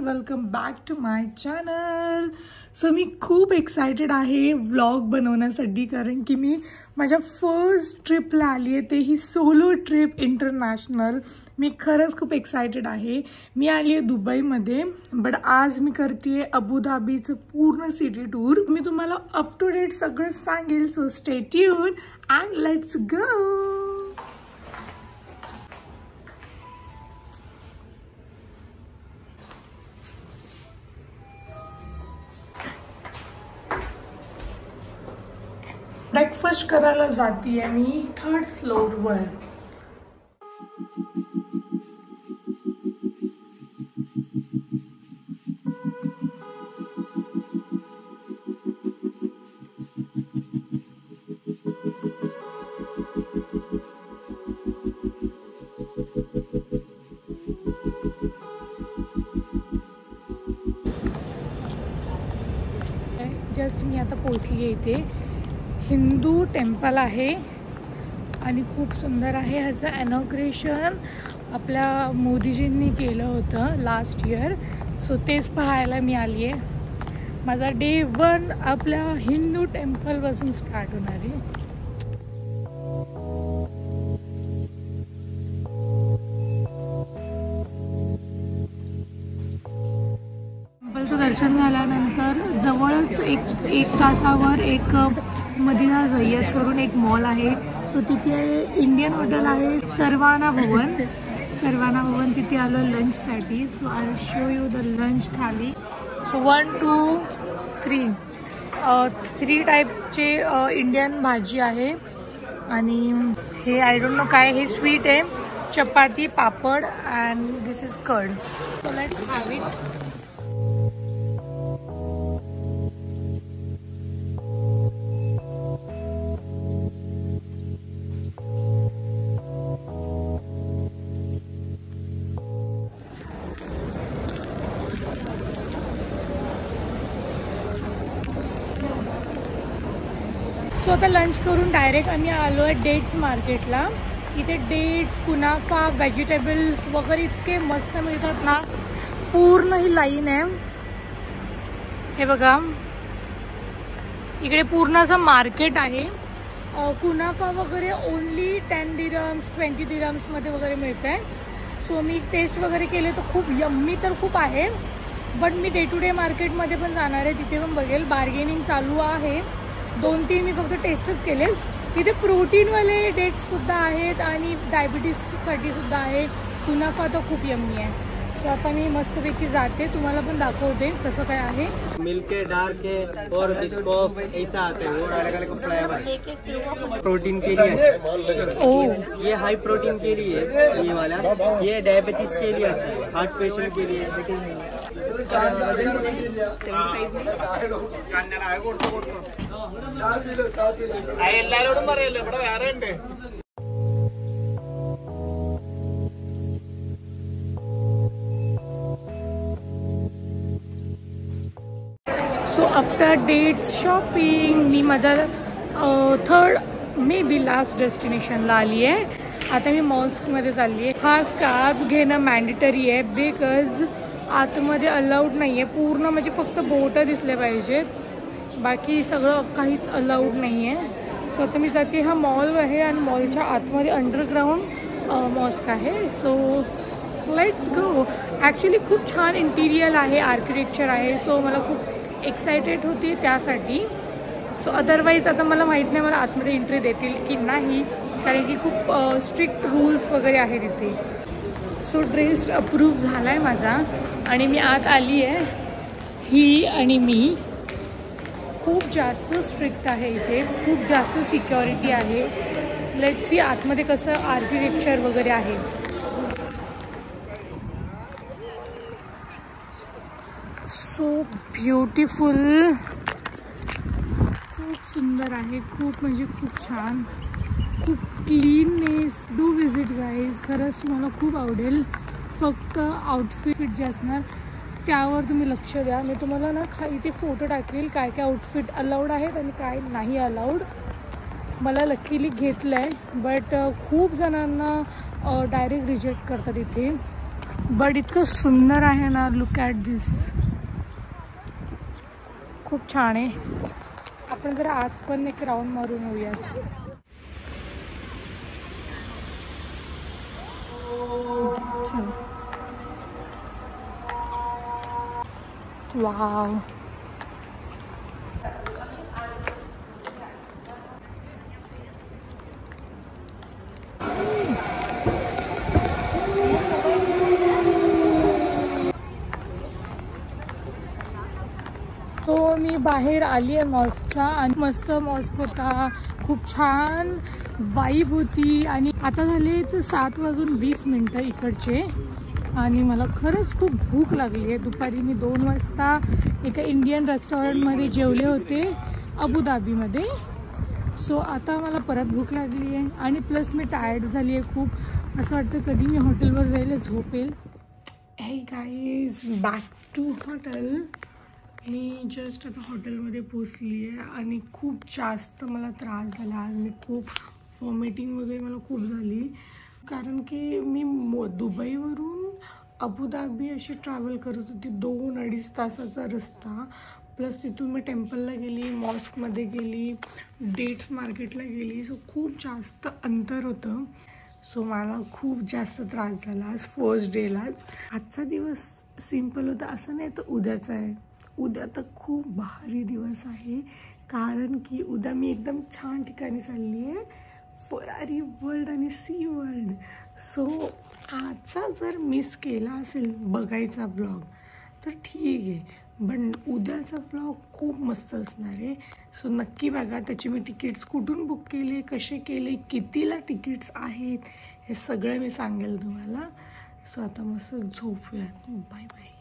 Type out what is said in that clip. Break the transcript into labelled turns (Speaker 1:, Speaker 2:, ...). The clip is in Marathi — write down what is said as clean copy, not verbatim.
Speaker 1: Welcome back to my channel. So मी खूप एक्सायटेड आहे व्लॉग बनवण्यासाठी, कारण की मी माझ्या फर्स्ट ट्रिपला आली आहे, तेही सोलो ट्रिप इंटरनॅशनल. मी खरंच खूप एक्सायटेड आहे. मी आली आहे दुबईमध्ये, बट आज मी करते आहे अबुधाबीचं पूर्ण सिटी टूर. मी तुम्हाला अप टू डेट सगळं सांगेल. So stay tune and let's go. Breakfast करायला जातीये मी 3rd फ्लोअरवर. जस्ट मी आता पोहोचली इथे. हिंदू टेम्पल आहे आणि खूप सुंदर आहे. ह्याचं इनॉग्रेशन आपल्या मोदीजींनी केलं होतं लास्ट इयर. सो तेच पाहायला मी आली आहे. माझा डे 1 आपल्या हिंदू टेम्पलपासून स्टार्ट होणार आहे. टेम्पलचं दर्शन झाल्यानंतर जवळच एक तासावर एक मदिना जय्यद करून एक मॉल आहे. सो तिथे इंडियन हॉटेल आहे सर्वाना भवन. तिथे आलो लंचसाठी. So I will show you the lunch thali. So 1 2 3 टाईप्सचे इंडियन भाजी आहे. आणि हे आय डोंट नो काय, हे स्वीट आहे, chapati, papad and this is curd. So let's have it. So आता लंच करून डायरेक्ट आम्ही आलो आहे डेट्स मार्केटला. इथे डेट्स, कुनाफा, व्हेजिटेबल्स वगैरे इतके मस्त मिळतात ना. पूर्ण ही लाईन आहे. हे बघा, इकडे पूर्ण असं मार्केट आहे. कुनाफा वगैरे ओनली 10 दिरम्स 20 दिरम्समध्ये वगैरे मिळत आहे. सो मी टेस्ट वगैरे केले तर खूप यम्मी तर खूप आहे. बट मी डे टू डे मार्केटमध्ये पण जाणार आहे, तिथे पण बघेल. बार्गेनिंग चालू आहे. 2-3 मी फक्त टेस्टच केले. तिथे प्रोटीनवाले डेट्ससुद्धा आहेत आणि डायबिटीजसाठी सुद्धा आहे. कुनाफा तर खूप यम्मी आहे. सो आता मी मस्तपैकी जाते, तुम्हाला पण दाखवते कसं काय आहे.
Speaker 2: मिल्क डार्क है और बिस्कोफ ऐसा आते हैं, वो अलग-अलग फ्लेवर. प्रोटीन के लिए ओह, ये हाई प्रोटीन के लिए ये वाला. ये डायबिटीज के लिए अच्छा है, हार्ट पेशेंट के लिए.
Speaker 1: सो आफ्टर डेट्स शॉपिंग मी माझ्या 3rd मे बी लास्ट डेस्टिनेशनला आली आहे. आता मी मॉस्कमध्ये चालली आहे. हा स्कार्फ घेणं मॅन्डेटरी आहे, बिकॉज आतमध्ये अलाउड नाही आहे. पूर्ण म्हणजे फक्त बोटं दिसले पाहिजेत, बाकी सगळं काहीच अलाउड नाही आहे. सो आता मी जाते. हा मॉल आहे आणि मॉलच्या आतमध्ये अंडरग्राऊंड मॉस्क आहे. So let's go. ॲक्च्युली खूप छान इंटिरियर आहे, आर्किटेक्चर आहे. सो मला खूप एक्सायटेड होती त्यासाठी. सो अदरवाईज आता मला माहीत नाही मला आतमध्ये एंट्री देतील की नाही, कारण की खूप स्ट्रिक्ट रूल्स वगैरे आहेत इथे. सो ड्रेस अप्रूव्ह झाला आहे माझा आणि मी आत आली आहे. ही आणि मी. खूप जास्त स्ट्रिक्ट आहे इथे, खूप जास्त सिक्युरिटी आहे. लेट्स सी आतमध्ये कसं आर्किटेक्चर वगैरे आहे. सो ब्युटिफुल, खूप सुंदर आहे. खूप म्हणजे खूप छान, खूप क्लीननेस. डू विजिट गाईज, खरंच तुम्हाला खूप आवडेल. फक्त आउटफिट जे असणार त्यावर तुम्ही लक्ष द्या. मी तुम्हाला ना इथे फोटो टाकेल काय काय आउटफिट अलाउड आहेत आणि काय नाही अलाउड. मला लकीली घेतलं आहे, बट खूप जणांना डायरेक्ट रिजेक्ट करतात इथे. बट इतकं सुंदर आहे ना, लुक ॲट दिस, खूप छान आहे. आपण जरा आत पण एक राऊंड मारून येऊयात. वाव, तो मी बाहेर आली आहे मॉस्कच्या आणि मस्त मॉस्क होता, खूप छान वाईब होती. आणि आता झाले तर 7:20 इकडचे आणि मला खरंच खूप भूक लागली आहे. दुपारी मी 2 वाजता एका इंडियन रेस्टॉरंटमध्ये जेवले होते अबुधाबीमध्ये. सो आता मला परत भूक लागली आहे आणि प्लस मी टायर्ड झाली आहे खूप. असं वाटतं कधी मी हॉटेलवर जायला झोपेल. Hey guys, back to hotel. मी जस्ट आता हॉटेलमध्ये पोचली आहे आणि खूप जास्त मला त्रास झाला आज. मी खूप वॉमिटिंग वगैरे मला खूप झाली, कारण की मी दुबईवरून अबुधाबी अशी ट्रॅव्हल करत होती. 2-2.5 तासाचा रस्ता. प्लस तिथून मी टेम्पलला गेली, मॉस्कमध्ये गेली, डेट्स मार्केटला गेली. सो खूप जास्त अंतर होतं. सो मला खूप जास्त त्रास झाला आज फर्स्ट डेलाच. आजचा दिवस सिम्पल होता असं नाही तर उद्याचा आहे. उद्या तर खूप भारी दिवस आहे, कारण की उद्या मी एकदम छान ठिकाणी चालली आहे, फरारी वर्ल्ड आणि सी वर्ल्ड. सो आजचा जर मिस केला असेल बघायचा व्लॉग तर ठीक आहे, पण उद्याचा व्लॉग खूप मस्त असणार आहे. सो नक्की बघा. त्याची मी तिकीट्स कुठून बुक केले, कसे केले, कितीला तिकीट्स आहेत, हे सगळं मी सांगेल तुम्हाला. सो आता मस्त झोपूयात. Bye bye.